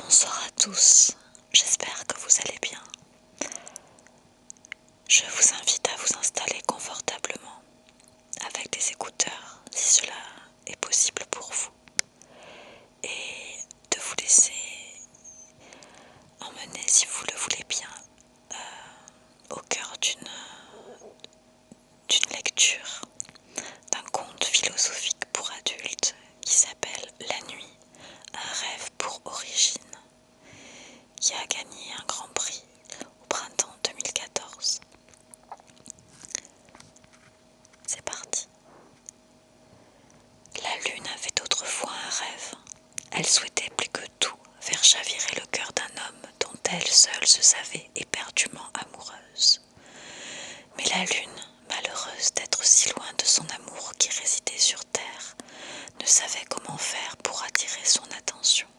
Bonsoir à tous, j'espère que vous allez bien. Je vous invite à vous installer confortablement avec des écouteurs si cela est possible pour vous et de vous laisser emmener si vous le voulez bien au cœur d'une lecture d'un conte philosophique pour adultes qui s'appelle La nuit, un rêve pour origine, qui a gagné un grand prix au printemps 2014. C'est parti. La lune avait autrefois un rêve. Elle souhaitait plus que tout faire chavirer le cœur d'un homme dont elle seule se savait éperdument amoureuse. Mais la lune, malheureuse d'être si loin de son amour qui résidait sur terre, ne savait comment faire pour attirer son attention.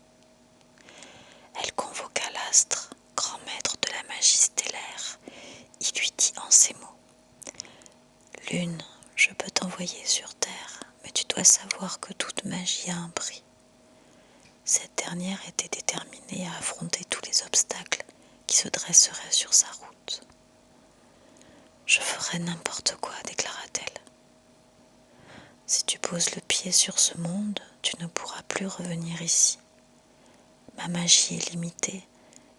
Elle convoqua l'astre, grand maître de la magie stellaire. Il lui dit en ces mots : « Lune, je peux t'envoyer sur terre, mais tu dois savoir que toute magie a un prix. » Cette dernière était déterminée à affronter tous les obstacles qui se dresseraient sur sa route. « Je ferai n'importe quoi, déclara-t-elle. Si tu poses le pied sur ce monde, tu ne pourras plus revenir ici. Ma magie est limitée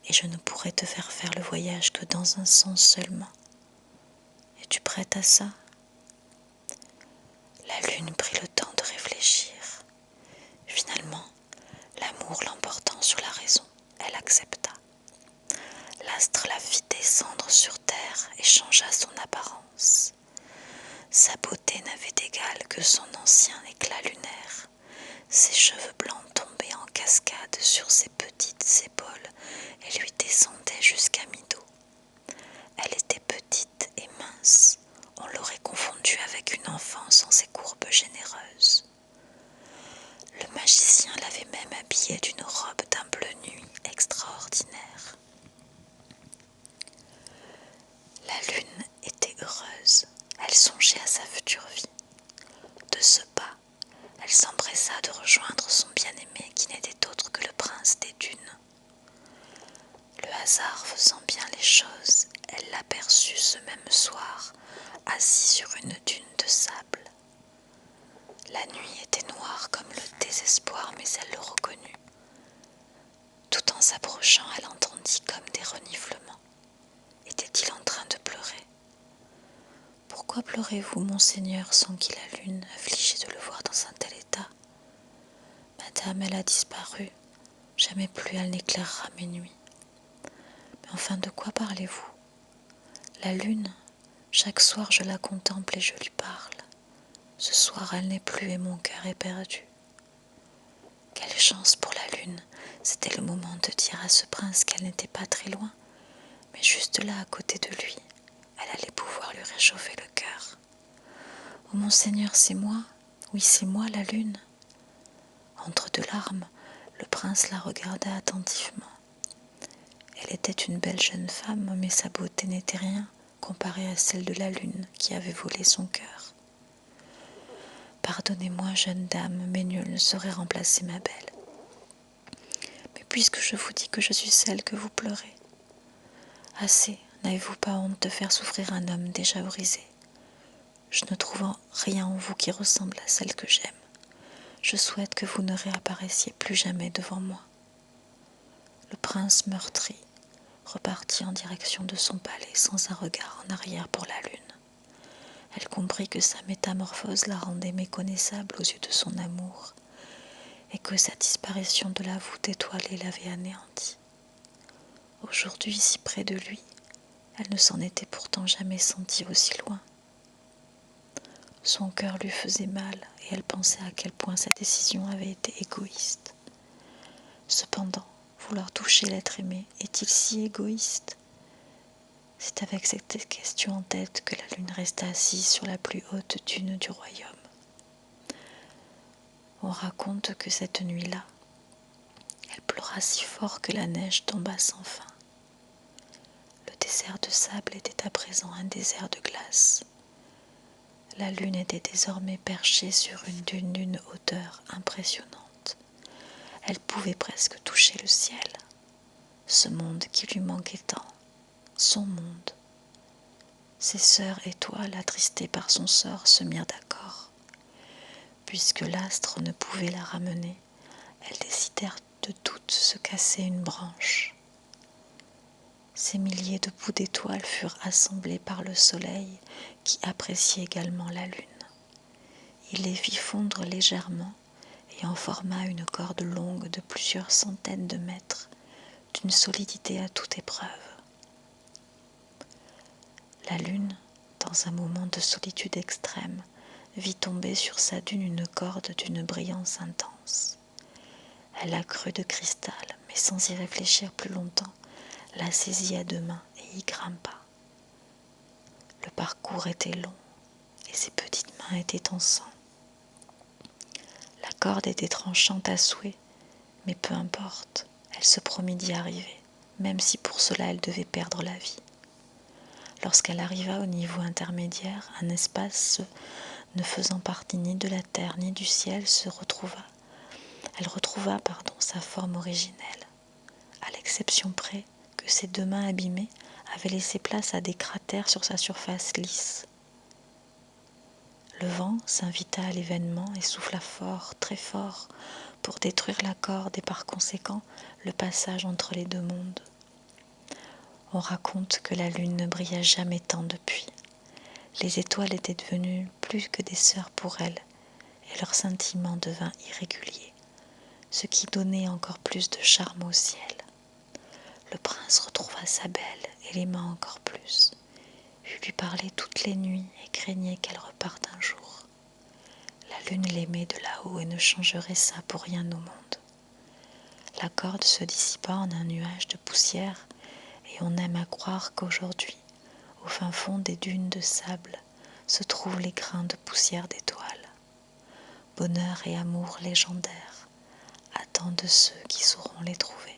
et je ne pourrai te faire faire le voyage que dans un sens seulement. Es-tu prête à ça ? » La lune prit le temps de réfléchir. Finalement, l'amour l'emportant sur la raison, elle accepta. L'astre la fit descendre sur terre et changea son apparence. Sa beauté n'avait d'égal que son ancien éclat lunaire. Ses cheveux blancs tombaient en cascade sur ses petites épaules et lui descendaient jusqu'à mi-dos. Elle était petite et mince. On l'aurait confondue avec une enfant sans ses courbes généreuses. Le magicien l'avait même habillée d'une robe d'un bleu nuit extraordinaire. La lune était heureuse, elle songeait à sa future vie. De ce pas, elle s'empressa de rejoindre son bien-aimé qui n'était autre que le prince des dunes. Le hasard faisant bien les choses, elle l'aperçut ce même soir, assis sur une dune de sable. La nuit était noire comme le désespoir, mais elle le reconnut. Tout en s'approchant, elle entendit comme des reniflements. Était-il en train de pleurer ? « Pourquoi pleurez-vous, monseigneur ?» s'enquit la lune, affligée de le voir dans un tel état. « Madame, elle a disparu. Jamais plus elle n'éclairera mes nuits. » « Mais enfin, de quoi parlez-vous ? » ?»« La lune, chaque soir je la contemple et je lui parle. Ce soir elle n'est plus et mon cœur est perdu. » Quelle chance pour la lune ! C'était le moment de dire à ce prince qu'elle n'était pas très loin, mais juste là, à côté de lui, elle allait pouvoir lui réchauffer le cœur. « Oh monseigneur, c'est moi. Oui, c'est moi, la lune. » Entre deux larmes, le prince la regarda attentivement. Elle était une belle jeune femme, mais sa beauté n'était rien comparée à celle de la lune qui avait volé son cœur. « Pardonnez-moi, jeune dame, mais nul ne saurait remplacer ma belle. Mais puisque je vous dis que je suis celle que vous pleurez, assez, n'avez-vous pas honte de faire souffrir un homme déjà brisé ? Je ne trouve rien en vous qui ressemble à celle que j'aime. Je souhaite que vous ne réapparaissiez plus jamais devant moi. » Le prince meurtri repartit en direction de son palais sans un regard en arrière pour la lune. Elle comprit que sa métamorphose la rendait méconnaissable aux yeux de son amour et que sa disparition de la voûte étoilée l'avait anéantie. Aujourd'hui, si près de lui, elle ne s'en était pourtant jamais sentie aussi loin. Son cœur lui faisait mal et elle pensait à quel point sa décision avait été égoïste. Cependant, vouloir toucher l'être aimé est-il si égoïste ? C'est avec cette question en tête que la lune resta assise sur la plus haute dune du royaume. On raconte que cette nuit-là, elle pleura si fort que la neige tomba sans fin. Le désert de sable était à présent un désert de glace. La lune était désormais perchée sur une dune d'une hauteur impressionnante. elle pouvait presque toucher le ciel. Ce monde qui lui manquait tant, son monde. Ses sœurs étoiles, attristées par son sort, se mirent d'accord. Puisque l'astre ne pouvait la ramener, elles décidèrent de toutes se casser une branche. Ces milliers de bouts d'étoiles furent assemblés par le soleil qui appréciait également la lune. Il les fit fondre légèrement et en forma une corde longue de plusieurs centaines de mètres, d'une solidité à toute épreuve. La lune, dans un moment de solitude extrême, vit tomber sur sa dune une corde d'une brillance intense. Elle la crut de cristal, mais sans y réfléchir plus longtemps, la saisit à deux mains et y grimpa. Le parcours était long et ses petites mains étaient en sang. La corde était tranchante à souhait, mais peu importe, elle se promit d'y arriver, même si pour cela elle devait perdre la vie. Lorsqu'elle arriva au niveau intermédiaire, un espace ne faisant partie ni de la terre ni du ciel Elle retrouva sa forme originelle, à l'exception près que ses deux mains abîmées avaient laissé place à des cratères sur sa surface lisse. Le vent s'invita à l'événement et souffla fort, très fort, pour détruire la corde et par conséquent le passage entre les deux mondes. On raconte que la lune ne brilla jamais tant depuis. Les étoiles étaient devenues plus que des sœurs pour elle, et leur scintillement devint irrégulier, ce qui donnait encore plus de charme au ciel. Le prince retrouva sa belle et l'aima encore plus. Il lui parlait toutes les nuits et craignait qu'elle reparte un jour. La lune l'aimait de là-haut et ne changerait ça pour rien au monde. La corde se dissipa en un nuage de poussière et on aime à croire qu'aujourd'hui, au fin fond des dunes de sable, se trouvent les grains de poussière d'étoiles. Bonheur et amour légendaires attendent ceux qui sauront les trouver.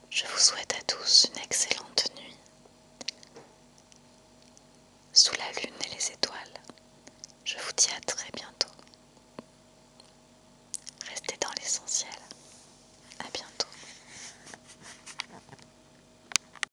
Je vous souhaite à tous une excellente nuit, sous la lune et les étoiles. Je vous dis à très bientôt. Restez dans l'essentiel.